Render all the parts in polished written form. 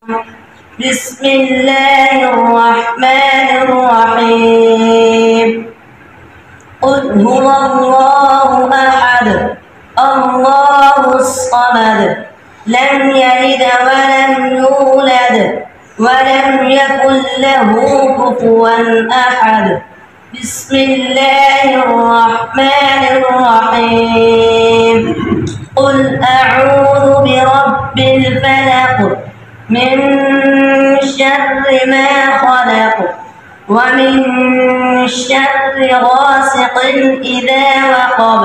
بسم الله الرحمن الرحيم قل هو الله أحد الله الصمد لم يلد ولم يولد ولم يكن له كفوا أحد بسم الله الرحمن الرحيم قل أعوذ برب الفلق من شر ما خلق ومن شر غاسق إذا وقب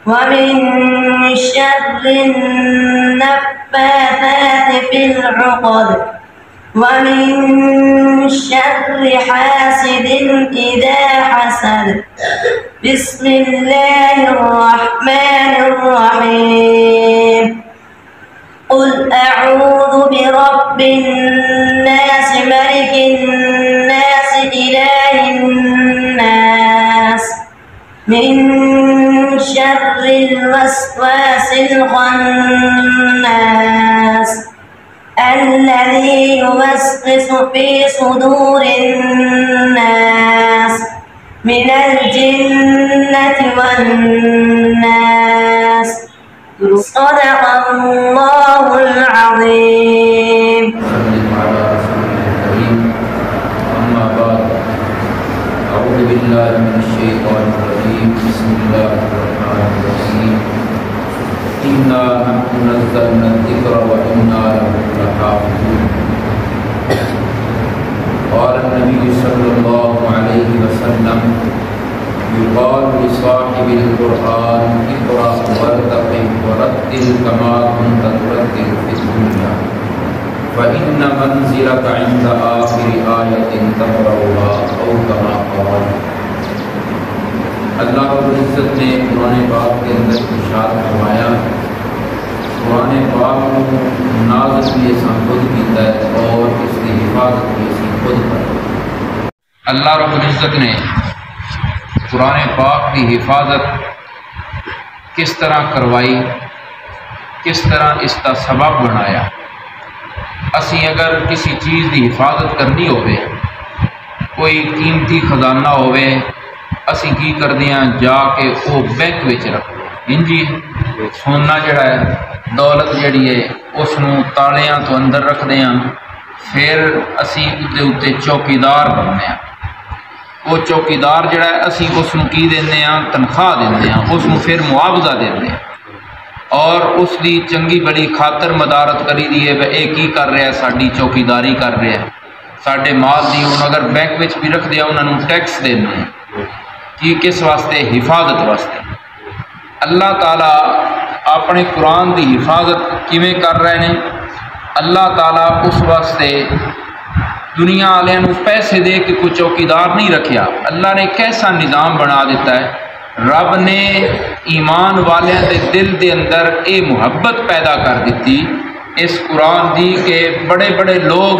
ومن شر النفاثات في العقد ومن شر حاسد إذا حسد بسم الله الرحمن الرحيم قل أعوذ برب الناس ملك الناس إله الناس من شر الوسواس الخناس الذي يوسوس في صدور الناس من الجنة والناس صدق الله العظيم. أما بعد أعوذ بالله من الشيطان الرجيم بسم الله الرحمن الرحيم إنا نحن نزلنا الذكر وإنا له لحافظون. قال النبي صلى الله عليه وسلم يقال لصاحب القرآن اقرأ وارتقب ورتل كما كنت ترتل في الدنيا فإن منزلك عند آخر آية تقرأها أو كما قال. اللہ رب العزت نے قرآن پاک کے اندر ارشاد فرمایا قرآن پاک کو نازل بھی اساں خود کیتا ہے اور اس کی حفاظت بھی اسی خود کر. اللہ رب العزت نے قرآن پاک کی حفاظت کس طرح کروائی، کس طرح اس کا سبب بنایا. اسی اگر کسی چیز کی حفاظت کرنی ہوئے، کوئی قیمتی خزانہ ہوئے، اسی کی کردے ہیں جا کے وہ بینک وچ رکھ لو. انجی سونا جڑا ہے، دولت جڑی ہے اس نو تالیاں تو اندر رکھ دے ہیں، پھر اسی تے چوکیدار بننے ہیں. وہ چوکیدار جڑا ہے اسی اس نو کی دیندے ہیں، تنخواہ دیندے ہیں، اس نو پھر معاوضہ دیندے ہیں اور اس دی چنگی بڑی خاطر مدارت کری دی ہے اے کی کر رہا ہے، ساڈی چوکیداری کر رہا ہے، ساڈے مال دی ہن اگر بینک وچ بھی رکھ دیا انہاں نو ٹیکس دینے ہیں کہ کس واسطے؟ حفاظت واسطے. اللہ تعالیٰ اپنے قرآن دی حفاظت کیویں کر رہے ہیں؟ اللہ تعالیٰ اس واسطے دنیا والے نو پیسے دے کے کوئی چوکیدار نہیں رکھیا. اللہ نے کیسا نظام بنا دیتا ہے. رب نے ایمان والے دے دل دے اندر اے محبت پیدا کر دیتی اس قرآن دی کہ بڑے بڑے لوگ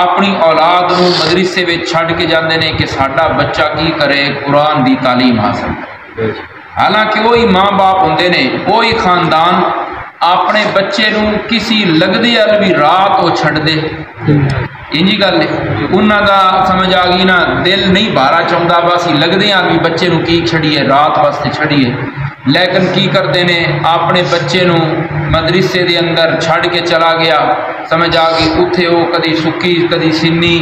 اپنی اولاد نو مدرسے میں چھڑ کے جاندے نے کہ ساڈا بچہ کی کرے، قرآن دی تعلیم حاصل کرے. حالانکہ وہی ماں باپ ہوندے نے، وہی خاندان اپنے بچے نو کسی لگدے ال بھی رات وہ چھڑ دے. انجی گل ہے انہاں دا سمجھ آ گئی نا، دل نہیں بارا چاہتا بس لگدے ال بھی بچے نو کی چھڑیے، رات واسطے چھڑیے. لیکن کی کرتے نے اپنے بچے نو مدرسے دے اندر چھڑ کے چلا گیا، سمجھ آ گئی اتھے وہ کدی سکی کدی سنی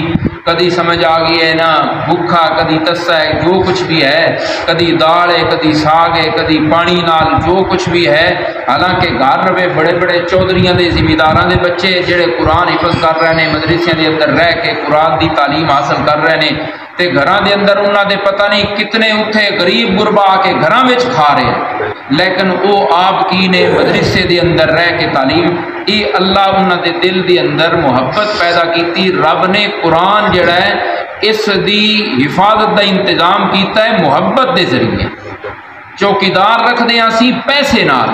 کدی سمجھ آ گئی ہے نا بھکھا کدی تسا ہے، جو کچھ بھی ہے، کدی دال ہے کدی ساگ ہے کدی پانی نال جو کچھ بھی ہے. حالانکہ گھر رہے بڑے بڑے چودھریاں دے ذمہ دے بچے جڑے قرآن حفظ کر رہے ہیں، مدرسیاں دے اندر رہ کے قرآن دی تعلیم حاصل کر رہے ہیں، تے گھراں دے اندر انہاں دے پتہ نہیں کتنے اتھے غریب غربا آ کے گھراں وچ کھا رہے ہیں، لیکن وہ آپ کی نے مدرسے دے اندر رہ کے تعلیم. یہ اللہ انہاں دے دل دے اندر محبت پیدا کیتی. رب نے قرآن جڑا ہے اس دی حفاظت دا انتظام کیتا ہے محبت دے ذریعے. چوکیدار رکھ دیاں سی پیسے نال،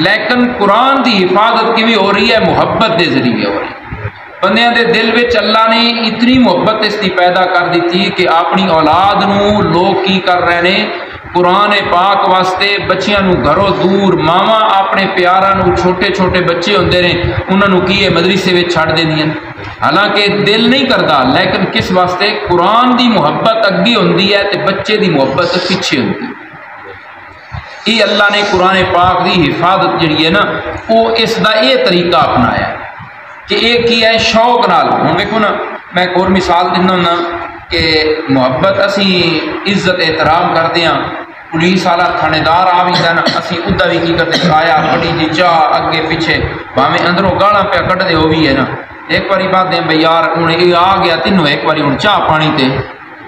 لیکن قرآن دی حفاظت کیویں ہو رہی ہے؟ محبت دے ذریعے ہو رہی ہے. بندیاں دے دل وچ اللہ نے اتنی محبت اس دی پیدا کر دیتی کہ اپنی اولاد نو لوگ کی کر رہے ہیں، قرآن پاک واسطے بچیاں نو گھروں دور ماواں اپنے پیاراں نو چھوٹے چھوٹے بچے ہوندے نے انہاں نو کی ہے مدرسے وچ چھڑ دیندیاں، حالانکہ دل نہیں کردا، لیکن کس واسطے قرآن دی محبت اگے ہوندی ہے تے بچے دی محبت پیچھے ہوندی ہے۔ یہ اللہ نے قرآن پاک دی حفاظت جڑی ہے نا وہ اس دا یہ طریقہ اپنایا کہ یہ کی ہے شوق نال۔ ہن دیکھو نا میں ایک اور مثال دینا ہوں کہ محبت اسی عزت احترام کرتے ہیں، پولیس والا تھانے دار آ بھی نا اسی ادا بھی کی کرتے آیا بڑی جی چاہ اگے پیچھے بھاویں اندروں گالاں پہ کٹ دے وہ بھی ہے نا، ایک باری بات دیں بھائی یار ہوں یہ آ گیا تینوں ایک باری ہوں چاہ پانی تے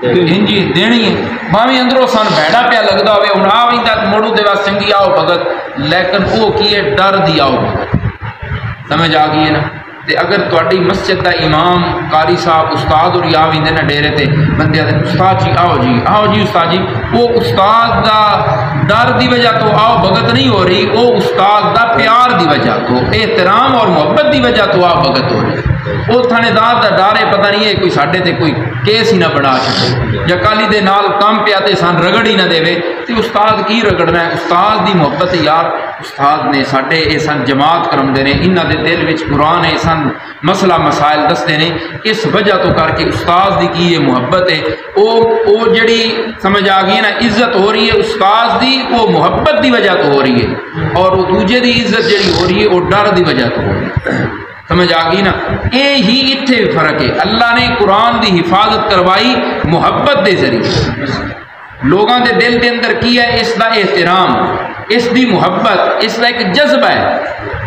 ہنجی دینی ہے، بھاویں اندروں سان بھڑا پیا لگتا ہوئے ہوں آ بھی موڑو دے واسطے چنگی آؤ بھگت، لیکن وہ کی ہے ڈر دی آؤ بھگت، سمجھ آ گئی ہے نا۔ تے اگر تواڈی مسجد دا امام قاری صاحب استاد اور آ ویندے نا ڈیرے تے بندے آتے استاد جی آؤ جی استاد جی، وہ استاد دا ڈر دی وجہ تو آؤ بھگت نہیں ہو رہی، وہ استاد دا پیار دی وجہ تو احترام اور محبت دی وجہ تو آؤ بھگت ہو رہی۔ وہ تھانے دار دا ڈر ہے پتہ نہیں ہے کوئی ساڈے تے کوئی کیس ہی نہ بنا چھڈے یا کالی دے نال کام پیا تے سان رگڑ ہی نہ دے تے استاد کی رگڑنا ہے؟ استاد دی محبت یار استاد نے ساڈے اے سن جماعت کرمدے نے، انہاں دے دل وچ قرآن ہے سن مسئلہ مسائل دستے نے، اس وجہ تو کر کے استاد دی کی یہ محبت ہے او جڑی سمجھ آ گئی نا عزت ہو رہی ہے استاد دی وہ محبت دی وجہ تو ہو رہی ہے، اور وہ دوجے دی عزت جڑی ہو رہی ہے وہ ڈر دی وجہ تو ہو رہی ہے، سمجھ آ گئی نا۔ اے ہی اتھے فرق ہے، اللہ نے قرآن دی حفاظت کروائی محبت دے ذریعے، لوگاں دے دل دے اندر کی ہے اس دا احترام، اس دی محبت، اس دا ایک جذبہ ہے،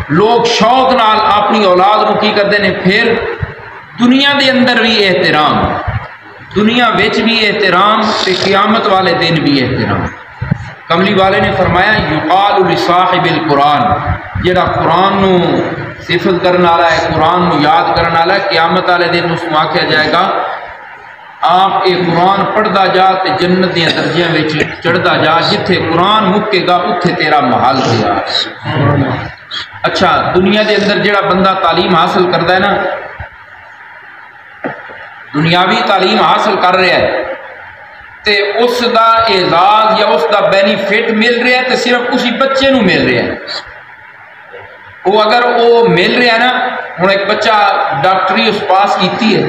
لوگ شوق نال اپنی اولاد کو کی کرتے ہیں، پھر دنیا دے اندر بھی احترام، دنیا وچ بھی احترام تے قیامت والے دن بھی احترام۔ کملی والے نے فرمایا یقال لصاحب القرآن، جڑا قرآن نو صفت کرنے والا ہے، قرآن نو یاد کرنے والا ہے، قیامت والے دن اس کو آکھیا جائے گا آپ یہ قرآن پڑھتا جا تے جنت دیا درجیاں وچ چڑھتا جا، جتھے قرآن مکے گا اتھے تیرا محل تیار۔ اچھا دنیا دے اندر جڑا بندہ تعلیم حاصل کرتا ہے نا، دنیاوی تعلیم حاصل کر رہا ہے تے اس دا اعزاز یا اس دا بینیفٹ مل رہا ہے تے صرف اسی بچے نو مل رہا ہے۔ وہ اگر وہ مل رہا ہے نا، ہوں ایک بچہ ڈاکٹری اس پاس کیتی ہے،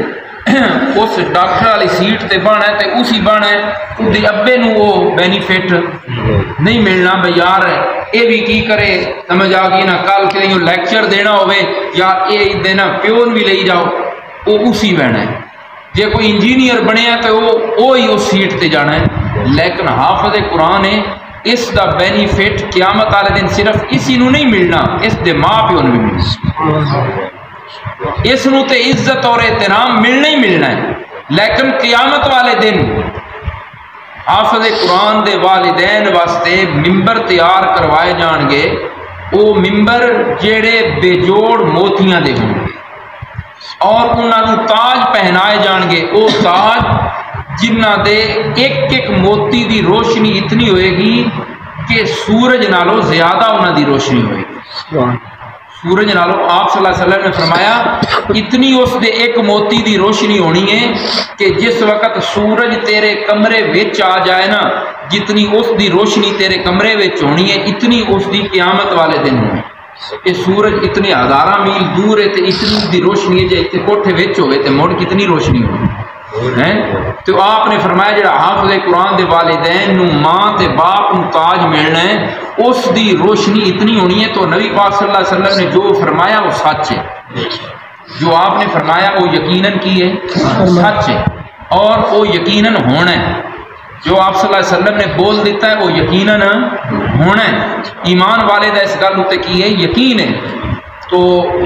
اس ڈاکٹر والی سیٹ تے بنا ہے تے اسی بنا ہے، اس ابے نو وہ بینیفٹ نہیں ملنا بھائی یار یہ بھی کی کرے، سمجھ آ گئی نا، کل کہ لیکچر دینا ہوئے یا یہ دینا پیون بھی لے جاؤ وہ اسی بہنا ہے، جے کوئی انجینئر بنیا تو وہی اس سیٹ تے جانا ہے، لیکن حافظ قرآن ہے اس دا بینیفٹ قیامت والے دن صرف اسی نو نہیں ملنا، اس دے ماں پیو نو بھی ملنا، اس نو تے عزت اور احترام ملنا ہی ملنا ہے، لیکن قیامت والے دن حافظ قرآن دے والدین واسطے ممبر تیار کروائے جان گے، وہ ممبر جڑے بے جوڑ موتیاں دے ہوں گے، اور انہوں نے تاج پہنائے جان گے، وہ تاج جنہ دے ایک ایک موتی دی روشنی اتنی ہوئے گی کہ سورج نالوں زیادہ انہوں دی روشنی ہوئے گی، سورج نالوں آپ صلی اللہ علیہ وسلم نے فرمایا اتنی اس دے ایک موتی دی روشنی ہونی ہے کہ جس وقت سورج تیرے کمرے وچ آ جائے نا، جتنی اس دی روشنی تیرے کمرے وچ ہونی ہے اتنی اس دی قیامت والے دن ہونی، کہ سورج اتنے ہزاراں میل دور ہے تے اتنی دی روشنی ہے، جے اتنے کوٹھے وچ ہوئے تے مڑ کتنی روشنی ہونی ہے۔ تو آپ نے فرمایا جڑا حافظ قرآن دے والدین نو ماں تے باپ نو تاج ملنا ہے اس دی روشنی اتنی ہونی ہے، تو نبی پاک صلی اللہ علیہ وسلم نے جو فرمایا وہ سچ ہے، جو آپ نے فرمایا وہ یقیناً کی ہے سچ ہے، اور وہ یقیناً ہونا ہے، جو آپ صلی اللہ علیہ وسلم نے بول دیتا ہے وہ یقیناً ہونا ہے۔ ایمان والے دا اس گل تے کی ہے یقین ہے، تو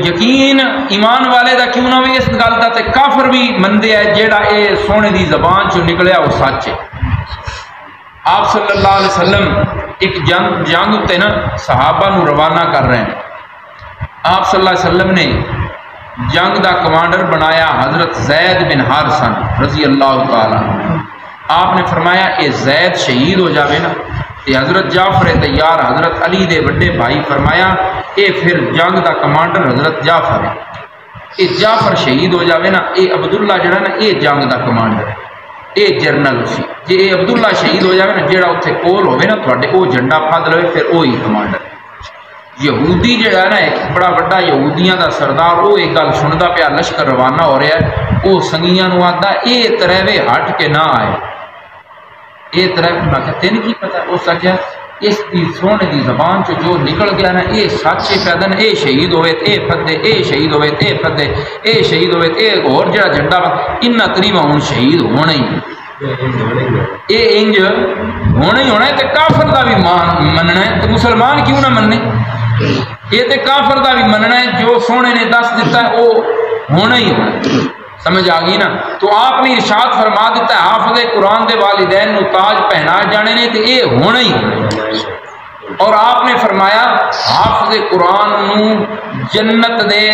یقین ایمان والے دا کیوں نہ ہوئے اس گل دا تے کافر بھی مندے ہے جیڑا اے سونے دی زبان چوں نکلیا وہ سچ ہے۔ آپ صلی اللہ علیہ وسلم ایک جنگ تے نا صحابہ نو روانہ کر رہے ہیں، آپ صلی اللہ علیہ وسلم نے جنگ دا کمانڈر بنایا حضرت زید بن حارثہ رضی اللہ تعالیٰ، آپ نے فرمایا اے زید شہید ہو جاوے نا تے حضرت جعفر تیار حضرت علی دے بڑے بھائی فرمایا اے پھر جنگ دا کمانڈر حضرت جعفر ہے، اے جعفر شہید ہو جاوے نا اے عبداللہ جڑا نا اے جنگ دا کمانڈر ہے، اے جرنل اسی جی عبداللہ شہید ہو جائے نا جہاں اتنے کول ہوئے نا تھوڑے وہ جھنڈا پھد لے پھر وہی کمانڈر یہودی جہا نا ایک بڑا بڑا یہودیاں دا سردار وہ ایک گل سنتا پیا لشکر روانہ ہو رہا ہے وہ سنگیاں نو آتا یہ تروے ہٹ کے نہ آئے یہ تروے میں کہ تین کی پتا اس آخیا اس دی سونے دی زبان چ جو نکل گیا نا یہ سچ پیدن اے شہید ہوئے اے فدے اے شہید ہوئے اے فدے اے شہید ہوئے اے اور جڑا جھنڈا انہاں تریواں ہن شہید ہونا ہی اے انج ہونا ہی ہونا ہے تے کافر دا بھی مننا ہے تے مسلمان کیوں نہ مننے یہ تے کافر دا بھی مننا ہے جو سونے نے دس دیتا ہے وہ ہونا ہی ہونا ہے سمجھ آ گئی نا تو آپ نے ارشاد فرما دیتا ہے حافظ قرآن دے والدین نو تاج پہنا جانے نے تے اے ہونا ہی ہونا ہے اور آپ نے فرمایا حافظ قرآن نو جنت دے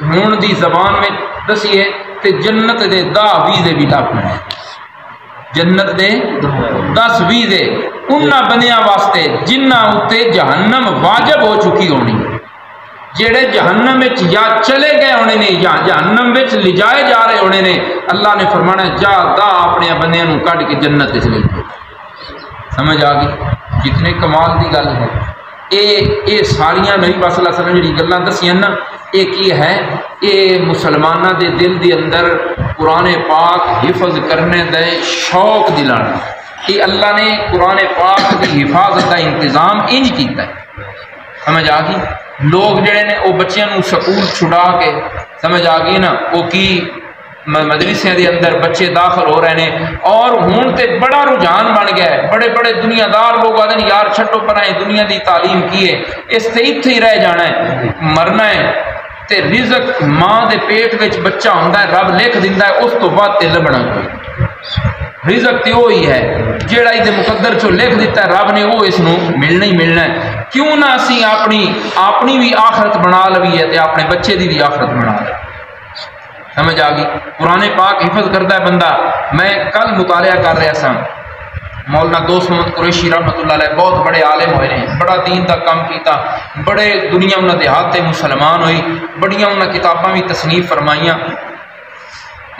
ہون دی زبان میں دسیے تے جنت دے 10 ویزے بھی لبنے جنت دے 10 ویزے انہاں بندیاں واسطے جنہ اتے جہنم واجب ہو چکی ہونی جڑے جہنم وچ یا چلے گئے ہونے نے یا جہنم وچ لجائے جا رہے ہونے نے اللہ نے فرمانا جا دا اپنے بندیاں نو کڈ کے جنت وچ لے سمجھ آ گئی جتنے کمال دی گل ہے اے ساریاں نبی پاک صلی اللہ علیہ وسلم جڑی گلاں دسیاں نا اے کی ہے اے مسلماناں دے دل دی اندر قرآن پاک حفظ کرنے دے شوق دلانا کہ اللہ نے قرآن پاک کی حفاظت کا انتظام انج کیتا ہے سمجھ آ گئی لوگ جڑے نے وہ بچیاں نو سکول چھڑا کے سمجھ آ گئی نا وہ کی مدرسے دے اندر بچے داخل ہو رہے ہیں اور ہون تے بڑا رجحان بن گیا ہے بڑے بڑے دنیا دار لوگ آتے ہیں یار چھٹو پرائیں دنیا دی تعلیم کی ہے اس تے اتھے ہی رہ جانا ہے مرنا ہے تے رزق ماں دے پیٹ وچ بچہ ہوندا ہے رب لکھ دیندا ہے اس تو بعد تے لبنا کوئی رزق تے وہی ہے جیڑا ادھے مقدر چو لکھ دیتا ہے رب نے وہ اس نو ملنا ہی ملنا ہے کیوں نہ اسی اپنی بھی آخرت بنا لوی ہے تے اپنے بچے دی بھی آخرت بنا لے سمجھ آ گئی قرآن پاک حفظ کرتا ہے بندہ میں کل مطالعہ کر رہا سا مولانا دوست محمد قریشی رحمۃ اللہ علیہ بہت بڑے عالم ہوئے ہیں بڑا دین کا کام کیتا بڑے دنیا انہوں نے ہاتھ مسلمان ہوئی بڑیاں انہوں نے کتاباں بھی تصنیف فرمائیاں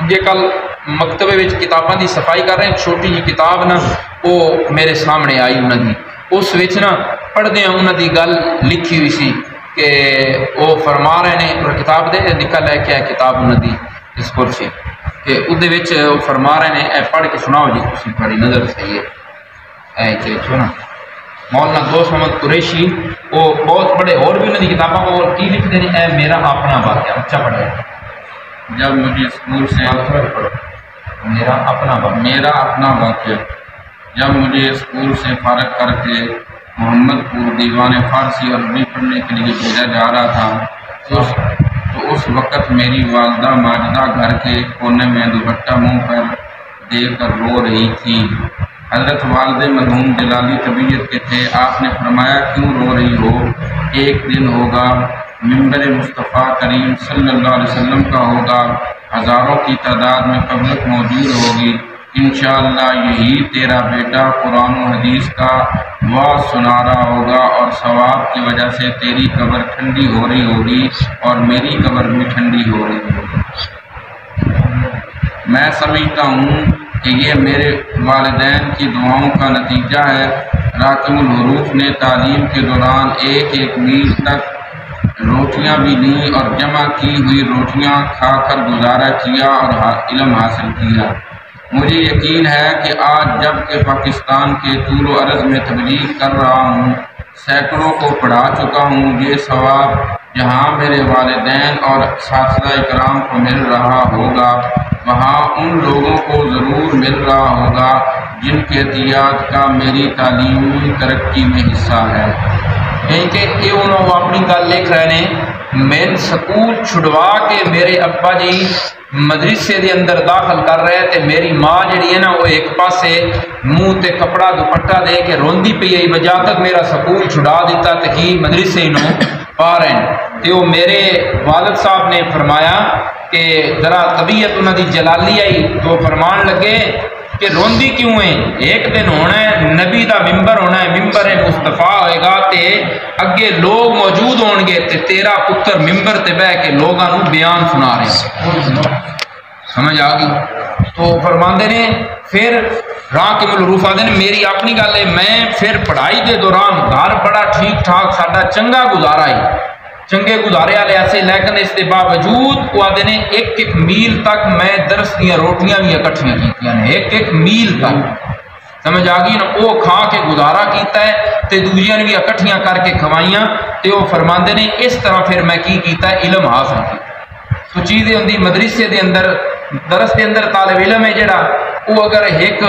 جے کل مکتبے وچ کتاباں دی صفائی کر رہے ہیں چھوٹی جی کتاب نا وہ میرے سامنے آئی انہوں نے اس وچ نا پڑھدے انہوں دی گل لکھی ہوئی سی کہ وہ فرما رہے ہیں کتاب دے نکل ہے کیا کتاب انہوں دی اس پر سے کہ ادھے وچ وہ فرما رہے ہیں اے پڑھ کے سناؤ جی تسی تھوڑی نظر صحیح ہے اے چیچو نا مولانا دوست محمد قریشی وہ بہت بڑے اور بھی انہوں دی کتاباں وہ کی لکھتے ہیں اے میرا اپنا واقعہ اچھا پڑھے جب مجھے اسکول سے میرا اپنا واقعہ جب مجھے اسکول سے فارغ کر کے محمد پور دیوان فارسی عربی پڑھنے کے لیے بھیجا جا رہا تھا تو اس وقت میری والدہ ماجدہ گھر کے کونے میں دوپٹہ منہ پر دے کر رو رہی تھی حضرت والد مرحوم جلالی طبیعت کے تھے آپ نے فرمایا کیوں رو رہی ہو ایک دن ہوگا ممبر مصطفیٰ کریم صلی اللہ علیہ وسلم کا ہوگا ہزاروں کی تعداد میں پبلک موجود ہوگی انشاءاللہ یہی تیرا بیٹا قرآن و حدیث کا واعظ سنا رہا ہوگا اور ثواب کی وجہ سے تیری قبر ٹھنڈی ہو رہی ہوگی اور میری قبر بھی ٹھنڈی ہو رہی ہوگی میں سمجھتا ہوں کہ یہ میرے والدین کی دعاؤں کا نتیجہ ہے راکم الحروف نے تعلیم کے دوران ایک میل تک روٹیاں بھی لیں اور جمع کی ہوئی روٹیاں کھا کر گزارا کیا اور علم حاصل کیا مجھے یقین ہے کہ آج جب کہ پاکستان کے طول و عرض میں تبلیغ کر رہا ہوں سینکڑوں کو پڑھا چکا ہوں یہ ثواب جہاں میرے والدین اور اساتذہ کرام کو مل رہا ہوگا وہاں ان لوگوں کو ضرور مل رہا ہوگا جن کے عطیات کا میری تعلیمی ترقی میں حصہ ہے یعنی کہ یہ انہوں اپنی گل لکھ رہے ہیں میں سکول چھڑوا کے میرے ابا جی مدرسے دے اندر داخل کر رہے تے میری ماں جڑی ہے نا وہ ایک پاسے منہ تے کپڑا دوپٹہ دے کے روندی پئی ہے بجا تک میرا سکول چھڑا دیتا تے کی مدرسے نو پا رہے ہیں تے وہ میرے والد صاحب نے فرمایا کہ ذرا طبیعت انہوں دی جلالی آئی تو فرمان لگے کہ روندی کیوں ہے ایک دن ہونا ہے نبی دا ممبر ہونا ہے ممبر مصطفیٰ ہوئے گا تے اگے لوگ موجود ہون گے تے تیرا پتر ممبر تے بہ کے لوگاں نو بیان سنا رہے ہیں سمجھ آ گئی؟ تو فرماندے نے پھر راکم العروف آدھے نے میری اپنی گل ہے، میں پھر پڑھائی دے دوران گھر بڑا ٹھیک ٹھاک ساڈا چنگا گزارا ہے، چنگے گزارے والے ایسے، لیکن اس کے باوجود وہ آدھے نے ایک ایک میل تک میں درس دیا روٹیاں بھی اکٹھیاں کیتیاں نے، ایک ایک میل تک، سمجھ آ گئی نا؟ وہ کھا کے گزارا کیتا ہے تے دوجیاں نے بھی اکٹھیاں کر کے کھوائیاں، تے وہ فرماندے نے اس طرح پھر میں کی کیتا ہے علم حاصل کیتا۔ تو چیز یہ ہوندی مدرسے دے اندر درس دے اندر طالب علم ہے جڑا وہ اگر ایک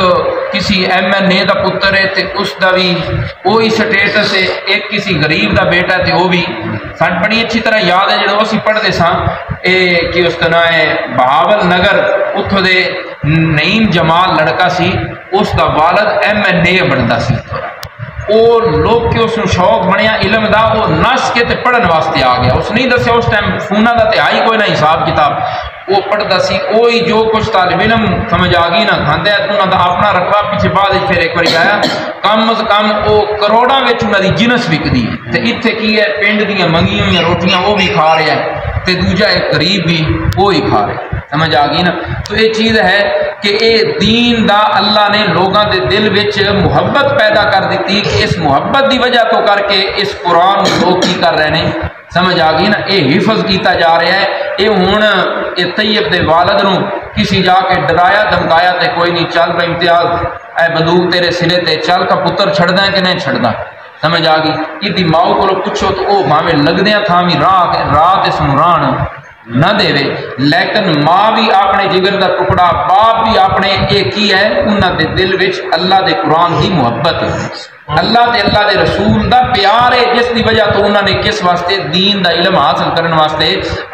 کسی ایم این اے دا پتر ہے تے اس دا بھی وہی سٹیٹس ہے، ایک کسی غریب دا بیٹا تے وہ بھی سن بڑی اچھی طرح یاد ہے جڑا اسی پڑھتے ساں کہ اس کا نام ہے بہاول نگر، اتھوں دے نعیم جمال لڑکا سی، اس دا والد ایم این اے بنتا سی، وہ لوگ کہ اس شوق بنیا علم دا، وہ نس کے تے پڑھن واسطے آ گیا، اس نہیں دسیا اس ٹائم فونا دا تے آئی کوئی نہ حساب کتاب، وہ پڑھتا سی وہی جو کچھ طالب علم سمجھ آ گئی نا کھاندے انہوں دا اپنا رقبہ پیچھے بعد پھر ایک بار آیا، کم از کم وہ کروڑاں وچ انہاں دی جنس وکدی ہے، تے ایتھے کی ہے پنڈ دیاں منگی ہوئی روٹیاں وہ بھی کھا رہا ہے تے دوجا ایک غریب بھی وہی کھا رہے، سمجھ آ گئی نا؟ تو یہ چیز ہے کہ اے دین دا اللہ نے لوگاں دے دل وچ محبت پیدا کر دیتی کہ اس محبت دی وجہ تو کر کے اس قرآن لوگ کی کر رہے ہیں، سمجھ آ گئی نا؟ اے حفظ کیتا جا رہا ہے، اے ہن اے طیب دے والد نو کسی جا کے ڈرایا دھمکایا تے کوئی نہیں، چل بھائی امتیاز اے بندوق تیرے سرے تے چل کا پتر چھڑدا ہے کہ نہیں چھڑدا، سمجھ آ گئی؟ کہ ماؤ کو پوچھو تو وہ ماوے لگدیاں تھا بھی رات اس نوران نہ دے وے، لیکن ماں بھی اپنے جگر دا ٹکڑا، باپ بھی اپنے ایک ہی ہے، انہاں دے دل وچ اللہ دے قرآن دی محبت ہے، اللہ تے اللہ دے رسول دا پیار ہے، جس دی وجہ تو انہاں نے کس واسطے دین دا علم حاصل کرن واسطے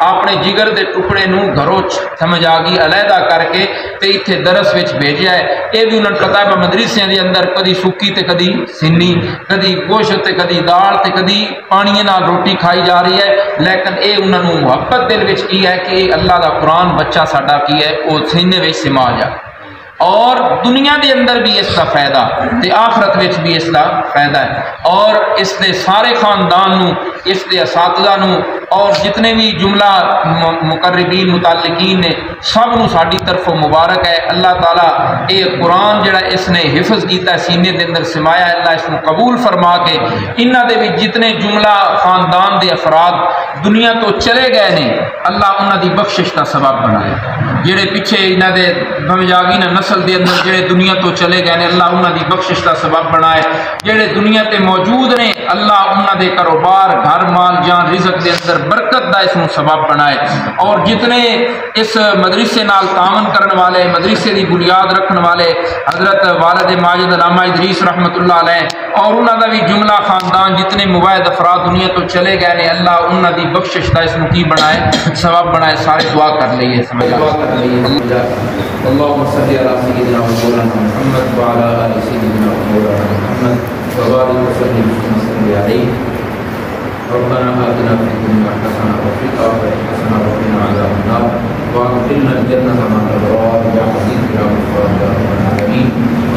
اپنے جگر دے ٹکڑے نو گھروں سمجھ آ گئی علیحدہ کر کے تے ایتھے درس وچ بھیجیا ہے۔ اے بھی انہاں پتہ ہے مدرسے دے اندر کدی سکی تے کدی سنی، کدی گوشت تے کدی دال تے کدی پانی نال روٹی کھائی جا رہی ہے، لیکن اے انہاں نو محبت دل وچ کی ہے کہ اللہ دا قرآن بچہ ساڈا کی ہے وہ سینے وچ سما جائے، اور دنیا دے اندر بھی اس کا فائدہ تے آخرت وچ بھی اس کا فائدہ ہے، اور اس دے سارے خاندان نو، اس دے اساتذہ نو، اور جتنے بھی جملہ مقربین متعلقین نے سب نو ساڈی طرف مبارک ہے۔ اللہ تعالیٰ اے قرآن جڑا اس نے حفظ کیتا ہے سینے دے اندر سمایا، اللہ اس کو قبول فرما کے انہاں دے بھی جتنے جملہ خاندان دے افراد دنیا تو چلے گئے نے، اللہ انہاں دی بخشش کا سبب بنائے، جڑے پیچھے انہاں دے سمجھ آ گئی نا نسل دے اندر جڑے دنیا تو چلے گئے نے، اللہ انہاں دی بخشش کا سبب بنائے، جڑے دنیا تے موجود نے اللہ انہاں دے کاروبار گھر مال جان رزق دے اندر برکت دا اس سبب بنائے، اور جتنے اس مدرسے نال تعاون کرنے والے، مدرسے دی بنیاد رکھنے والے حضرت والد ماجد علامہ ادریس رحمۃ اللہ علیہ اور انہاں دا بھی جملہ خاندان جتنے مبعد افراد دنیا تو چلے گئے نے، اللہ انہاں دی بخشش دا اس کی بنائے سبب بنائے۔ سارے دعا کر لئیے، سمجھ دعا کر لئیے۔ اللهم صل على سيدنا مولانا محمد وعلى ال سيدنا مولانا محمد وبارك وسلم عليه ربنا آتنا في الدنيا حسنة وفي الآخرة حسنة وقنا عذاب النار وأدخلنا الجنة مع الأبرار بعزيز يا غفار يا رب العالمين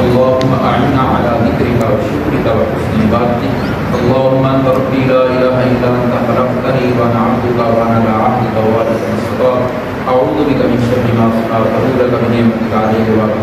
اللهم أعنا على ذكرك وشكرك وحسن عبادتك اللهم أنت ربي لا إله إلا أنت خلقتني وأنا عبدك وأنا على عهدك ووعدك ما استطعت أعوذ بك من شر ما صنعت أعوذ بك من نعمتك علي وعلى